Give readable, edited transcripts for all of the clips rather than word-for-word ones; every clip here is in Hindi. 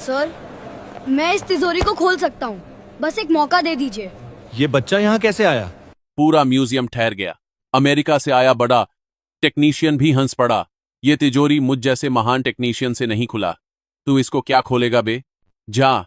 सर, मैं इस तिजोरी को खोल सकता हूँ, बस एक मौका दे दीजिए। ये बच्चा यहाँ कैसे आया? पूरा म्यूजियम ठहर गया। अमेरिका से आया बड़ा टेक्नीशियन भी हंस पड़ा। ये तिजोरी मुझ जैसे महान टेक्नीशियन से नहीं खुला। तू इसको क्या खोलेगा बे? जा,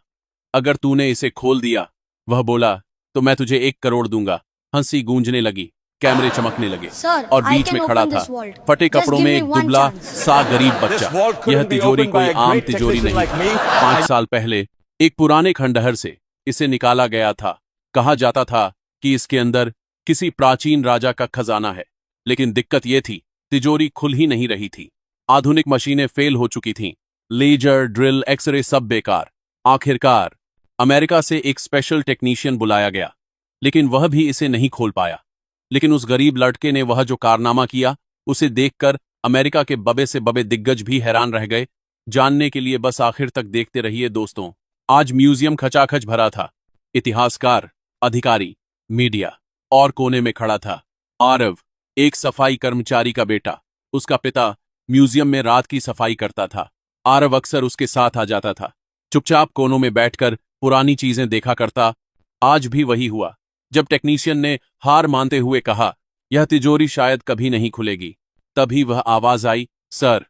अगर तूने इसे खोल दिया, वह बोला, तो मैं तुझे 1 करोड़ दूंगा। हंसी गूंजने लगी, कैमरे चमकने लगे Sir, और I बीच can में खड़ा open था this vault. फटे Just कपड़ों give में me एक one दुबला chance. सा गरीब This बच्चा। vault couldn't यह be तिजोरी opened by कोई a आम great तिजोरी technician नहीं। like me. 5 साल पहले एक पुराने खंडहर से इसे निकाला गया था। कहा जाता था कि इसके अंदर किसी प्राचीन राजा का खजाना है, लेकिन दिक्कत यह थी, तिजोरी खुल ही नहीं रही थी। आधुनिक मशीनें फेल हो चुकी थीं, लेजर, ड्रिल, एक्सरे सब बेकार। आखिरकार अमेरिका से एक स्पेशल टेक्नीशियन बुलाया गया, लेकिन वह भी इसे नहीं खोल पाया। लेकिन उस गरीब लड़के ने वह जो कारनामा किया, उसे देखकर अमेरिका के बबे से बबे दिग्गज भी हैरान रह गए। जानने के लिए बस आखिर तक देखते रहिए दोस्तों। आज म्यूजियम खचाखच भरा था। इतिहासकार, अधिकारी, मीडिया और कोने में खड़ा था आरव, एक सफाई कर्मचारी का बेटा। उसका पिता म्यूजियम में रात की सफाई करता था। आरव अक्सर उसके साथ आ जाता था, चुपचाप कोनों में बैठकर पुरानी चीजें देखा करता। आज भी वही हुआ। जब टेक्नीशियन ने हार मानते हुए कहा, यह तिजोरी शायद कभी नहीं खुलेगी, तभी वह आवाज आई, सर,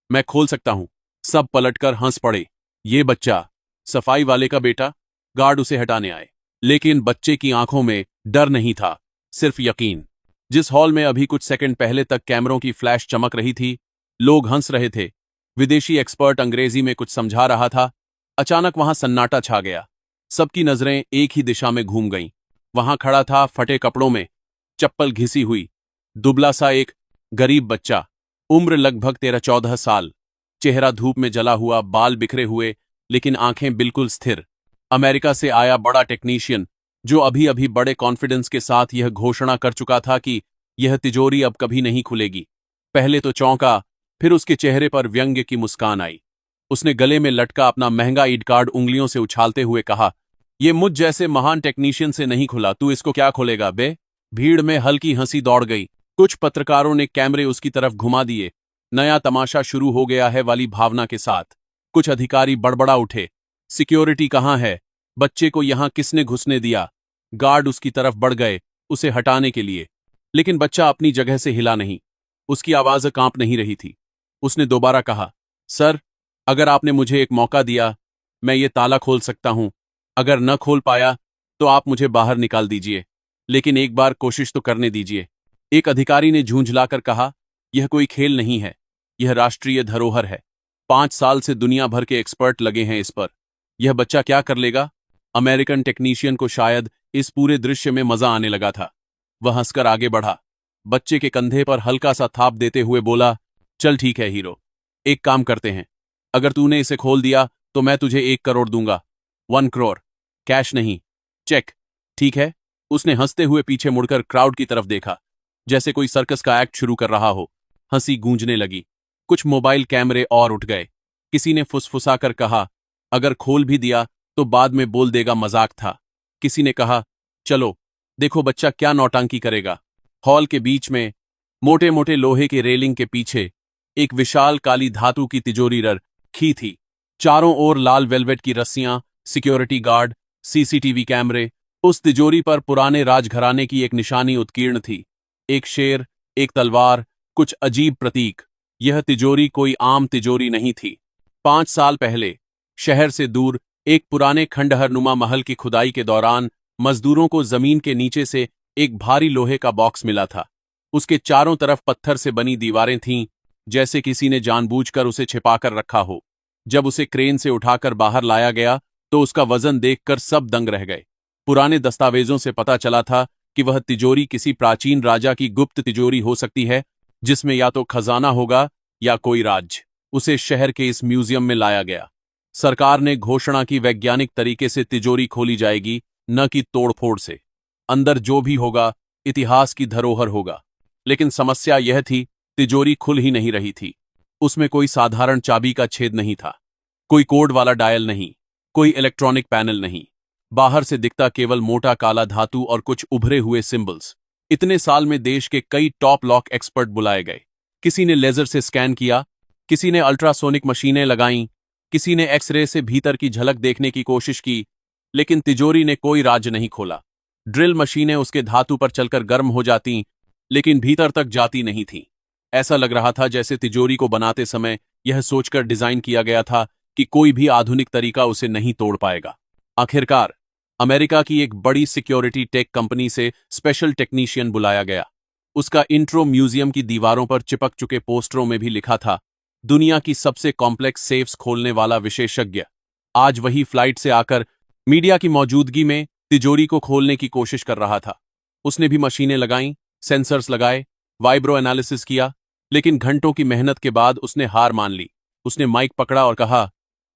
मैं खोल सकता हूं। सब पलटकर हंस पड़े। ये बच्चा, सफाई वाले का बेटा? गार्ड उसे हटाने आए, लेकिन बच्चे की आंखों में डर नहीं था, सिर्फ यकीन। जिस हॉल में अभी कुछ सेकंड पहले तक कैमरों की फ्लैश चमक रही थी, लोग हंस रहे थे, विदेशी एक्सपर्ट अंग्रेजी में कुछ समझा रहा था, अचानक वहां सन्नाटा छा गया। सबकी नजरें एक ही दिशा में घूम गईं। वहां खड़ा था फटे कपड़ों में, चप्पल घिसी हुई, दुबला सा एक गरीब बच्चा, उम्र लगभग 13-14 साल, चेहरा धूप में जला हुआ, बाल बिखरे हुए, लेकिन आंखें बिल्कुल स्थिर। अमेरिका से आया बड़ा टेक्नीशियन, जो अभी अभी बड़े कॉन्फिडेंस के साथ यह घोषणा कर चुका था कि यह तिजोरी अब कभी नहीं खुलेगी। पहले तो चौंका, फिर उसके चेहरे पर व्यंग्य की मुस्कान आई। उसने गले में लटका अपना महंगा ईड कार्ड उंगलियों से उछालते हुए कहा, ये मुझ जैसे महान टेक्नीशियन से नहीं खुला, तू इसको क्या खोलेगा बे? भीड़ में हल्की हंसी दौड़ गई। कुछ पत्रकारों ने कैमरे उसकी तरफ घुमा दिए। नया तमाशा शुरू हो गया है वाली भावना के साथ। कुछ अधिकारी बड़बड़ा उठे, सिक्योरिटी कहाँ है? बच्चे को यहां किसने घुसने दिया? गार्ड उसकी तरफ बढ़ गए उसे हटाने के लिए, लेकिन बच्चा अपनी जगह से हिला नहीं। उसकी आवाज कांप नहीं रही थी। उसने दोबारा कहा, सर, अगर आपने मुझे एक मौका दिया, मैं ये ताला खोल सकता हूं। अगर न खोल पाया तो आप मुझे बाहर निकाल दीजिए, लेकिन एक बार कोशिश तो करने दीजिए। एक अधिकारी ने झूंझलाकर कहा, यह कोई खेल नहीं है, यह राष्ट्रीय धरोहर है। 5 साल से दुनिया भर के एक्सपर्ट लगे हैं इस पर। यह बच्चा क्या कर लेगा? अमेरिकन टेक्नीशियन को शायद इस पूरे दृश्य में मजा आने लगा था। वह हंसकर आगे बढ़ा, बच्चे के कंधे पर हल्का सा थाप देते हुए बोला, चल ठीक है हीरो, एक काम करते हैं, अगर तूने इसे खोल दिया तो मैं तुझे 1 करोड़ दूंगा। 1 करोड़, कैश नहीं, चेक, ठीक है? उसने हंसते हुए पीछे मुड़कर क्राउड की तरफ देखा, जैसे कोई सर्कस का एक्ट शुरू कर रहा हो। हंसी गूंजने लगी। कुछ मोबाइल कैमरे और उठ गए। किसी ने फुसफुसाकर कहा, अगर खोल भी दिया तो बाद में बोल देगा मजाक था। किसी ने कहा, चलो देखो बच्चा क्या नौटंकी करेगा। हॉल के बीच में मोटे मोटे लोहे के रेलिंग के पीछे एक विशाल काली धातु की तिजोरी रखी थी। चारों ओर लाल वेलवेट की रस्सियां, सिक्योरिटी गार्ड, सीसीटीवी कैमरे। उस तिजोरी पर पुराने राजघराने की एक निशानी उत्कीर्ण थी, एक शेर, एक तलवार, कुछ अजीब प्रतीक। यह तिजोरी कोई आम तिजोरी नहीं थी। 5 साल पहले शहर से दूर एक पुराने खंडहरनुमा महल की खुदाई के दौरान मजदूरों को जमीन के नीचे से एक भारी लोहे का बॉक्स मिला था। उसके चारों तरफ पत्थर से बनी दीवारें थीं, जैसे किसी ने जानबूझकर उसे छिपाकर रखा हो। जब उसे क्रेन से उठाकर बाहर लाया गया तो उसका वजन देखकर सब दंग रह गए। पुराने दस्तावेजों से पता चला था कि वह तिजोरी किसी प्राचीन राजा की गुप्त तिजोरी हो सकती है, जिसमें या तो खजाना होगा या कोई राज। उसे शहर के इस म्यूजियम में लाया गया। सरकार ने घोषणा की वैज्ञानिक तरीके से तिजोरी खोली जाएगी, न कि तोड़फोड़ से। अंदर जो भी होगा इतिहास की धरोहर होगा। लेकिन समस्या यह थी, तिजोरी खुल ही नहीं रही थी। उसमें कोई साधारण चाबी का छेद नहीं था, कोई कोड वाला डायल नहीं, कोई इलेक्ट्रॉनिक पैनल नहीं। बाहर से दिखता केवल मोटा काला धातु और कुछ उभरे हुए सिंबल्स। इतने साल में देश के कई टॉप लॉक एक्सपर्ट बुलाए गए। किसी ने लेजर से स्कैन किया, किसी ने अल्ट्रासोनिक मशीनें लगाईं, किसी ने एक्सरे से भीतर की झलक देखने की कोशिश की, लेकिन तिजोरी ने कोई राज नहीं खोला। ड्रिल मशीनें उसके धातु पर चलकर गर्म हो जाती, लेकिन भीतर तक जाती नहीं थीं। ऐसा लग रहा था जैसे तिजोरी को बनाते समय यह सोचकर डिजाइन किया गया था कि कोई भी आधुनिक तरीका उसे नहीं तोड़ पाएगा। आखिरकार अमेरिका की एक बड़ी सिक्योरिटी टेक कंपनी से स्पेशल टेक्नीशियन बुलाया गया। उसका इंट्रो म्यूजियम की दीवारों पर चिपक चुके पोस्टरों में भी लिखा था, दुनिया की सबसे कॉम्प्लेक्स सेफ्स खोलने वाला विशेषज्ञ। आज वही फ्लाइट से आकर मीडिया की मौजूदगी में तिजोरी को खोलने की कोशिश कर रहा था। उसने भी मशीनें लगाईं, सेंसर्स लगाए, वाइब्रो एनालिसिस किया, लेकिन घंटों की मेहनत के बाद उसने हार मान ली। उसने माइक पकड़ा और कहा,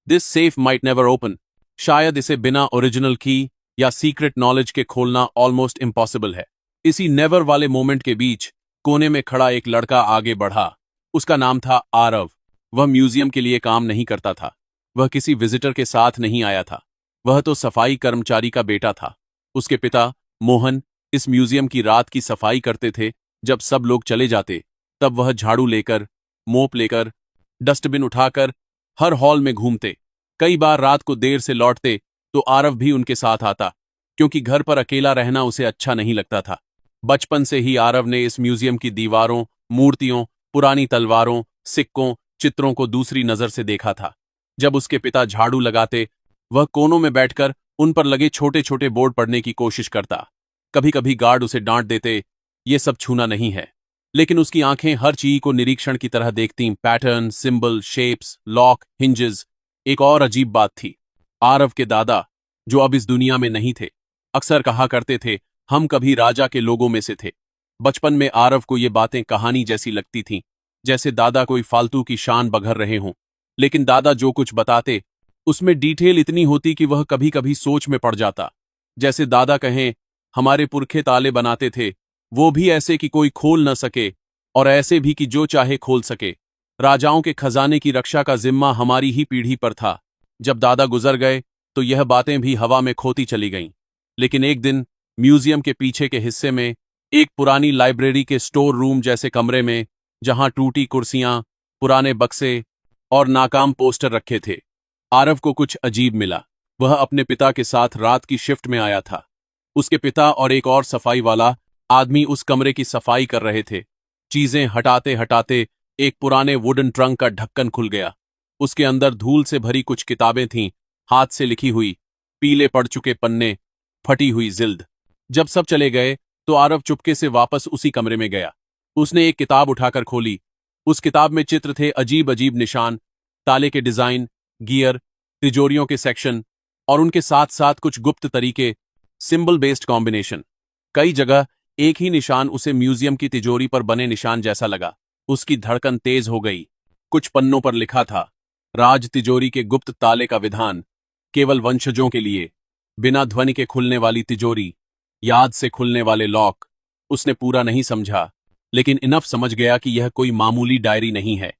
this safe might never open. शायद इसे बिना ओरिजिनल की या सीक्रेट नॉलेज के खोलना ऑलमोस्ट इम्पॉसिबल है। इसी नेवर वाले मोमेंट के बीच कोने में खड़ा एक लड़का आगे बढ़ा। उसका नाम था आरव। वह म्यूजियम के लिए काम नहीं करता था। वह किसी विजिटर के साथ नहीं आया था। वह तो सफाई कर्मचारी का बेटा था। उसके पिता मोहन इस म्यूजियम की रात की सफाई करते थे। जब सब लोग चले जाते तब वह झाड़ू लेकर, मोप लेकर, डस्टबिन उठाकर हर हॉल में घूमते। कई बार रात को देर से लौटते तो आरव भी उनके साथ आता, क्योंकि घर पर अकेला रहना उसे अच्छा नहीं लगता था। बचपन से ही आरव ने इस म्यूजियम की दीवारों, मूर्तियों, पुरानी तलवारों, सिक्कों, चित्रों को दूसरी नजर से देखा था। जब उसके पिता झाड़ू लगाते, वह कोनों में बैठकर उन पर लगे छोटे छोटे बोर्ड पढ़ने की कोशिश करता। कभी कभी गार्ड उसे डांट देते, ये सब छूना नहीं है, लेकिन उसकी आंखें हर चीज को निरीक्षण की तरह देखतीं। Pattern, symbol, shapes, lock, hinges. एक और अजीब बात थी, आरव के दादा, जो अब इस दुनिया में नहीं थे, अक्सर कहा करते थे, हम कभी राजा के लोगों में से थे। बचपन में आरव को ये बातें कहानी जैसी लगती थीं, जैसे दादा कोई फालतू की शान बघर रहे हों। लेकिन दादा जो कुछ बताते उसमें डिटेल इतनी होती कि वह कभी कभी सोच में पड़ जाता। जैसे दादा कहें, हमारे पुरखे ताले बनाते थे, वो भी ऐसे कि कोई खोल न सके, और ऐसे भी कि जो चाहे खोल सके। राजाओं के खजाने की रक्षा का जिम्मा हमारी ही पीढ़ी पर था। जब दादा गुजर गए तो यह बातें भी हवा में खोती चली गईं। लेकिन एक दिन म्यूजियम के पीछे के हिस्से में, एक पुरानी लाइब्रेरी के स्टोर रूम जैसे कमरे में, जहां टूटी कुर्सियां, पुराने बक्से और नाकाम पोस्टर रखे थे, आरव को कुछ अजीब मिला। वह अपने पिता के साथ रात की शिफ्ट में आया था। उसके पिता और एक और सफाई वाला आदमी उस कमरे की सफाई कर रहे थे। चीजें हटाते हटाते एक पुराने वुडन ट्रंक का ढक्कन खुल गया। उसके अंदर धूल से भरी कुछ किताबें थीं, हाथ से लिखी हुई, पीले पड़ चुके पन्ने, फटी हुई जिल्द। जब सब चले गए तो आरव चुपके से वापस उसी कमरे में गया। उसने एक किताब उठाकर खोली। उस किताब में चित्र थे, अजीब अजीब निशान, ताले के डिजाइन, गियर, तिजोरियों के सेक्शन, और उनके साथ साथ कुछ गुप्त तरीके, सिंबल बेस्ड कॉम्बिनेशन। कई जगह एक ही निशान उसे म्यूजियम की तिजोरी पर बने निशान जैसा लगा। उसकी धड़कन तेज हो गई। कुछ पन्नों पर लिखा था, राज तिजोरी के गुप्त ताले का विधान, केवल वंशजों के लिए, बिना ध्वनि के खुलने वाली तिजोरी, याद से खुलने वाले लॉक। उसने पूरा नहीं समझा, लेकिन इनफ समझ गया कि यह कोई मामूली डायरी नहीं है।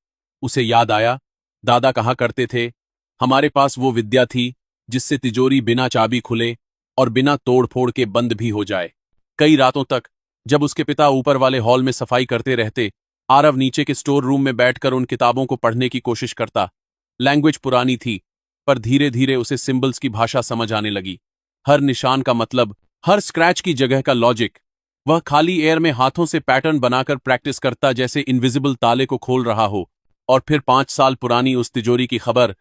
उसे याद आया, दादा कहा करते थे, हमारे पास वो विद्या थी जिससे तिजोरी बिना चाबी खुले और बिना तोड़फोड़ के बंद भी हो जाए। कई रातों तक जब उसके पिता ऊपर वाले हॉल में सफाई करते रहते, आरव नीचे के स्टोर रूम में बैठकर उन किताबों को पढ़ने की कोशिश करता। लैंग्वेज पुरानी थी, पर धीरे धीरे उसे सिंबल्स की भाषा समझ आने लगी। हर निशान का मतलब, हर स्क्रैच की जगह का लॉजिक। वह खाली एयर में हाथों से पैटर्न बनाकर प्रैक्टिस करता, जैसे इनविजिबल ताले को खोल रहा हो। और फिर 5 साल पुरानी उस तिजोरी की खबर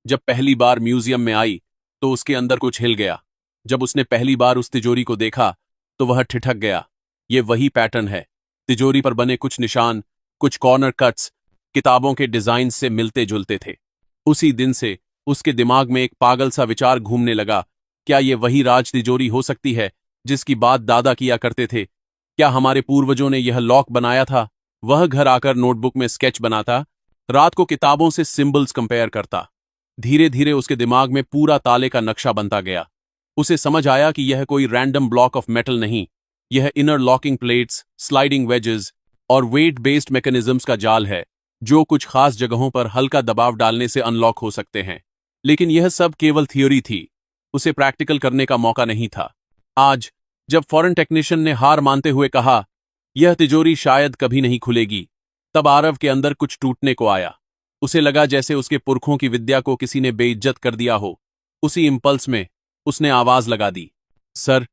जब पहली बार म्यूजियम में आई तो उसके अंदर कुछ हिल गया। जब उसने पहली बार उस तिजोरी को देखा तो वह ठिठक गया। ये वही पैटर्न है। तिजोरी पर बने कुछ निशान, कुछ कॉर्नर कट्स किताबों के डिजाइन से मिलते जुलते थे। उसी दिन से उसके दिमाग में एक पागल सा विचार घूमने लगा, क्या ये वही राज तिजोरी हो सकती है जिसकी बात दादा किया करते थे? क्या हमारे पूर्वजों ने यह लॉक बनाया था? वह घर आकर नोटबुक में स्केच बनाता, रात को किताबों से सिंबल्स कंपेयर करता। धीरे धीरे उसके दिमाग में पूरा ताले का नक्शा बनता गया। उसे समझ आया कि यह कोई रैंडम ब्लॉक ऑफ मेटल नहीं, यह inner locking plates, sliding wages और वेट बेस्ड मैकेनिज्म्स का जाल है, जो कुछ खास जगहों पर हल्का दबाव डालने से अनलॉक हो सकते हैं। लेकिन यह सब केवल थ्योरी थी, उसे प्रैक्टिकल करने का मौका नहीं था। आज जब फॉरेन टेक्नीशियन ने हार मानते हुए कहा, यह तिजोरी शायद कभी नहीं खुलेगी, तब आरव के अंदर कुछ टूटने को आया। उसे लगा जैसे उसके पुरखों की विद्या को किसी ने बेइज्जत कर दिया हो। उसी इंपल्स में उसने आवाज लगा दी, सर,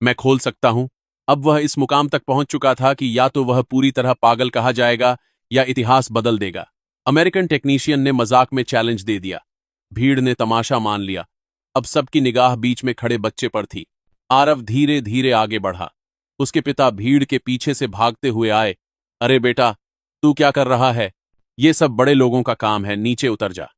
मैं खोल सकता हूं। अब वह इस मुकाम तक पहुंच चुका था कि या तो वह पूरी तरह पागल कहा जाएगा या इतिहास बदल देगा। अमेरिकन टेक्नीशियन ने मजाक में चैलेंज दे दिया। भीड़ ने तमाशा मान लिया। अब सबकी निगाह बीच में खड़े बच्चे पर थी। आरव धीरे धीरे आगे बढ़ा। उसके पिता भीड़ के पीछे से भागते हुए आए। अरे बेटा, तू क्या कर रहा है? ये सब बड़े लोगों का काम है, नीचे उतर जा।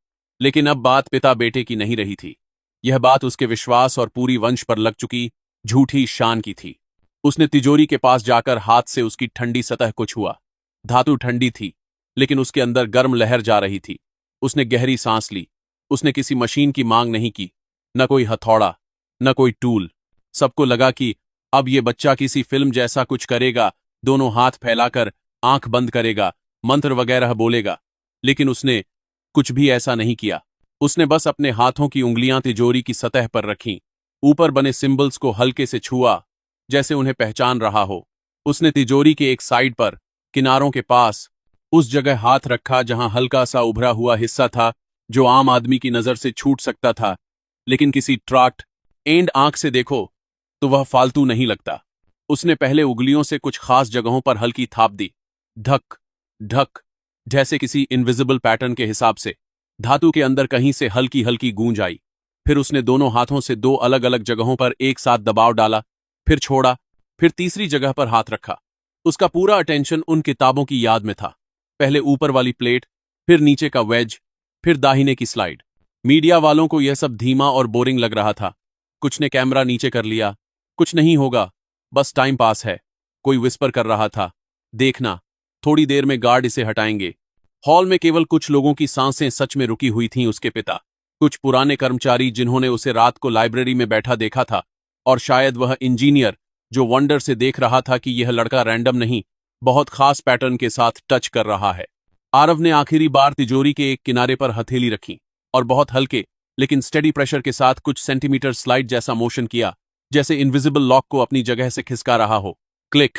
लेकिन अब बात पिता बेटे की नहीं रही थी। यह बात उसके विश्वास और पूरी वंश पर लग चुकी झूठी शान की थी। उसने तिजोरी के पास जाकर हाथ से उसकी ठंडी सतह को छुआ। धातु ठंडी थी, लेकिन उसके अंदर गर्म लहर जा रही थी। उसने गहरी सांस ली। उसने किसी मशीन की मांग नहीं की, न कोई हथौड़ा, न कोई टूल। सबको लगा कि अब ये बच्चा किसी फिल्म जैसा कुछ करेगा, दोनों हाथ फैलाकर आंख बंद करेगा, मंत्र वगैरह बोलेगा। लेकिन उसने कुछ भी ऐसा नहीं किया। उसने बस अपने हाथों की उंगलियां तिजोरी की सतह पर रखीं, ऊपर बने सिंबल्स को हल्के से छुआ, जैसे उन्हें पहचान रहा हो। उसने तिजोरी के एक साइड पर, किनारों के पास, उस जगह हाथ रखा जहां हल्का सा उभरा हुआ हिस्सा था जो आम आदमी की नजर से छूट सकता था। लेकिन किसी ट्रैक्ट एंड आंख से देखो तो वह फालतू नहीं लगता। उसने पहले उंगलियों से कुछ खास जगहों पर हल्की थाप दी, ढक ढक, जैसे किसी इनविजिबल पैटर्न के हिसाब से। धातु के अंदर कहीं से हल्की हल्की गूंज आई। फिर उसने दोनों हाथों से दो अलग अलग जगहों पर एक साथ दबाव डाला, फिर छोड़ा, फिर तीसरी जगह पर हाथ रखा। उसका पूरा अटेंशन उन किताबों की याद में था। पहले ऊपर वाली प्लेट, फिर नीचे का वेज, फिर दाहिने की स्लाइड। मीडिया वालों को यह सब धीमा और बोरिंग लग रहा था। कुछ ने कैमरा नीचे कर लिया। कुछ नहीं होगा, बस टाइम पास है। कोई विस्पर कर रहा था, देखना, थोड़ी देर में गार्ड इसे हटाएंगे। हॉल में केवल कुछ लोगों की सांसें सच में रुकी हुई थीं। उसके पिता, कुछ पुराने कर्मचारी जिन्होंने उसे रात को लाइब्रेरी में बैठा देखा था, और शायद वह इंजीनियर जो वंडर से देख रहा था कि यह लड़का रैंडम नहीं, बहुत खास पैटर्न के साथ टच कर रहा है। आरव ने आखिरी बार तिजोरी के एक किनारे पर हथेली रखी और बहुत हल्के लेकिन स्टेडी प्रेशर के साथ कुछ सेंटीमीटर स्लाइड जैसा मोशन किया, जैसे इनविजिबल लॉक को अपनी जगह से खिसका रहा हो। क्लिक!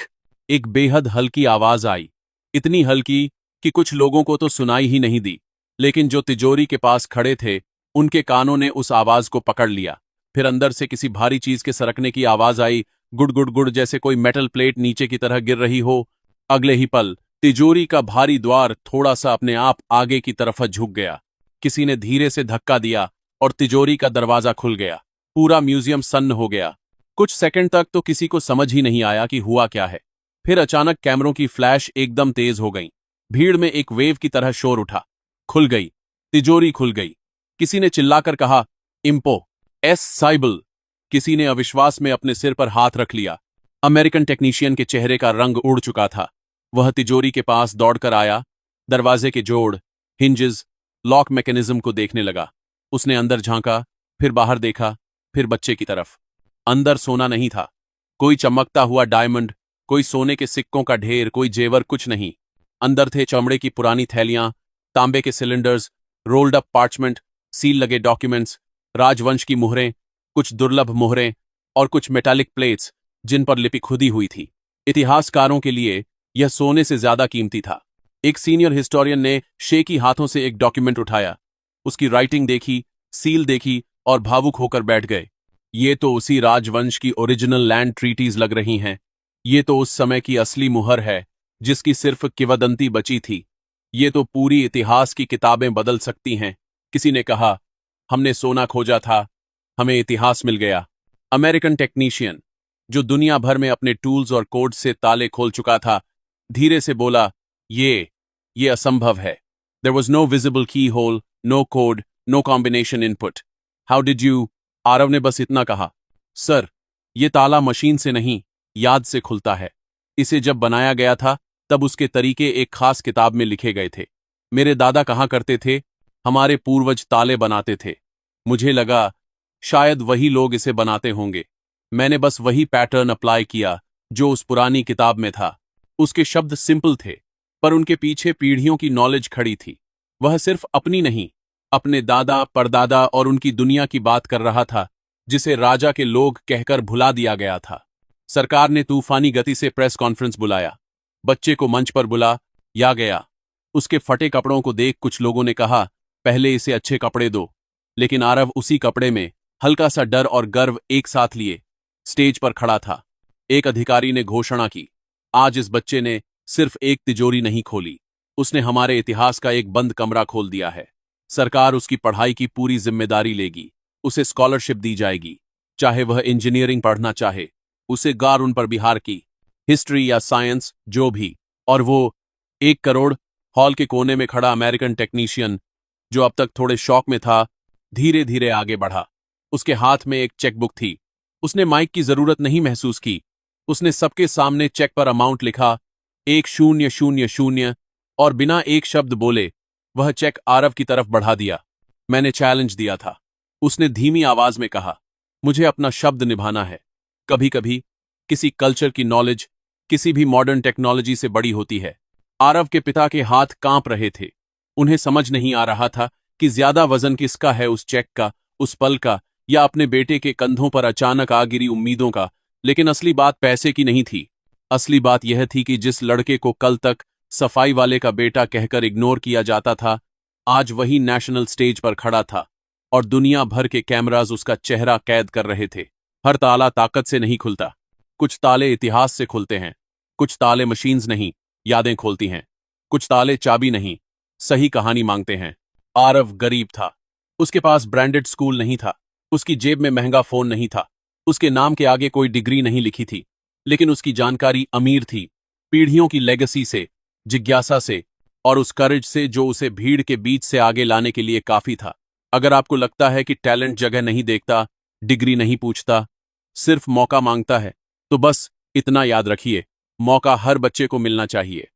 एक बेहद हल्की आवाज आई, इतनी हल्की कि कुछ लोगों को तो सुनाई ही नहीं दी, लेकिन जो तिजोरी के पास खड़े थे उनके कानों ने उस आवाज को पकड़ लिया। फिर अंदर से किसी भारी चीज के सरकने की आवाज आई, गुड़ गुड़ गुड़, जैसे कोई मेटल प्लेट नीचे की तरह गिर रही हो। अगले ही पल तिजोरी का भारी द्वार थोड़ा सा अपने आप आगे की तरफ झुक गया। किसी ने धीरे से धक्का दिया और तिजोरी का दरवाजा खुल गया। पूरा म्यूजियम सन्न हो गया। कुछ सेकंड तक तो किसी को समझ ही नहीं आया कि हुआ क्या है। फिर अचानक कैमरों की फ्लैश एकदम तेज हो गई। भीड़ में एक वेव की तरह शोर उठा। खुल गई, तिजोरी खुल गई। किसी ने चिल्लाकर कहा, इम्पो एस साइबल। किसी ने अविश्वास में अपने सिर पर हाथ रख लिया। अमेरिकन टेक्नीशियन के चेहरे का रंग उड़ चुका था। वह तिजोरी के पास दौड़कर आया, दरवाजे के जोड़, हिंजेस, लॉक मैकेनिज्म को देखने लगा। उसने अंदर झांका, फिर बाहर देखा, फिर बच्चे की तरफ। अंदर सोना नहीं था, कोई चमकता हुआ डायमंड, कोई सोने के सिक्कों का ढेर, कोई जेवर, कुछ नहीं। अंदर थे चमड़े की पुरानी थैलियां, तांबे के cylinders, rolled up parchment, seal लगे डॉक्यूमेंट्स, राजवंश की मुहरें, कुछ दुर्लभ मुहरें और कुछ मेटालिक प्लेट्स जिन पर लिपि खुदी हुई थी। इतिहासकारों के लिए यह सोने से ज्यादा कीमती था। एक सीनियर हिस्टोरियन ने शेकी हाथों से एक डॉक्यूमेंट उठाया, उसकी राइटिंग देखी, सील देखी और भावुक होकर बैठ गए। ये तो उसी राजवंश की ओरिजिनल लैंड ट्रीटीज लग रही हैं। ये तो उस समय की असली मुहर है जिसकी सिर्फ किंवदंती बची थी। ये तो पूरी इतिहास की किताबें बदल सकती हैं। किसी ने कहा, हमने सोना खोजा था, हमें इतिहास मिल गया। अमेरिकन टेक्नीशियन, जो दुनिया भर में अपने टूल्स और कोड से ताले खोल चुका था, धीरे से बोला, ये असंभव है। There was no visible key hole, no code, no combination input. How did you? Aarav ने बस इतना कहा, सर, ये ताला मशीन से नहीं, याद से खुलता है। इसे जब बनाया गया था तब उसके तरीके एक खास किताब में लिखे गए थे। मेरे दादा कहा करते थे, हमारे पूर्वज ताले बनाते थे। मुझे लगा शायद वही लोग इसे बनाते होंगे। मैंने बस वही पैटर्न अप्लाई किया जो उस पुरानी किताब में था। उसके शब्द सिंपल थे, पर उनके पीछे पीढ़ियों की नॉलेज खड़ी थी। वह सिर्फ अपनी नहीं, अपने दादा, परदादा और उनकी दुनिया की बात कर रहा था, जिसे राजा के लोग कहकर भुला दिया गया था। सरकार ने तूफानी गति से प्रेस कॉन्फ्रेंस बुलाया। बच्चे को मंच पर बुला या गया। उसके फटे कपड़ों को देख कुछ लोगों ने कहा, पहले इसे अच्छे कपड़े दो। लेकिन आरव उसी कपड़े में हल्का सा डर और गर्व एक साथ लिए स्टेज पर खड़ा था। एक अधिकारी ने घोषणा की, आज इस बच्चे ने सिर्फ एक तिजोरी नहीं खोली, उसने हमारे इतिहास का एक बंद कमरा खोल दिया है। सरकार उसकी पढ़ाई की पूरी जिम्मेदारी लेगी, उसे स्कॉलरशिप दी जाएगी, चाहे वह इंजीनियरिंग पढ़ना चाहे, उसे गार पर बिहार की हिस्ट्री या साइंस जो भी। और वो 1 करोड़ हॉल के कोने में खड़ा अमेरिकन टेक्नीशियन, जो अब तक थोड़े शौक में था, धीरे धीरे आगे बढ़ा। उसके हाथ में एक चेकबुक थी। उसने माइक की जरूरत नहीं महसूस की। उसने सबके सामने चेक पर अमाउंट लिखा, 1000, और बिना एक शब्द बोले वह चेक आरव की तरफ बढ़ा दिया। मैंने चैलेंज दिया था। उसने धीमी आवाज में कहा, मुझे अपना शब्द निभाना है। कभी कभी किसी कल्चर की नॉलेज किसी भी मॉडर्न टेक्नोलॉजी से बड़ी होती है। आरव के पिता के हाथ कांप रहे थे। उन्हें समझ नहीं आ रहा था कि ज्यादा वजन किसका है, उस चेक का, उस पल का, या अपने बेटे के कंधों पर अचानक आ गिरी उम्मीदों का। लेकिन असली बात पैसे की नहीं थी। असली बात यह थी कि जिस लड़के को कल तक सफाई वाले का बेटा कहकर इग्नोर किया जाता था, आज वही नेशनल स्टेज पर खड़ा था और दुनिया भर के कैमराज उसका चेहरा कैद कर रहे थे। हर ताला ताकत से नहीं खुलता। कुछ ताले इतिहास से खुलते हैं। कुछ ताले मशीन्स नहीं, यादें खोलती हैं। कुछ ताले चाबी नहीं, सही कहानी मांगते हैं। आरव गरीब था। उसके पास ब्रांडेड स्कूल नहीं था। उसकी जेब में महंगा फोन नहीं था। उसके नाम के आगे कोई डिग्री नहीं लिखी थी। लेकिन उसकी जानकारी अमीर थी, पीढ़ियों की लेगेसी से, जिज्ञासा से, और उस करेज से जो उसे भीड़ के बीच से आगे लाने के लिए काफी था। अगर आपको लगता है कि टैलेंट जगह नहीं देखता, डिग्री नहीं पूछता, सिर्फ मौका मांगता है, तो बस इतना याद रखिए, मौका हर बच्चे को मिलना चाहिए।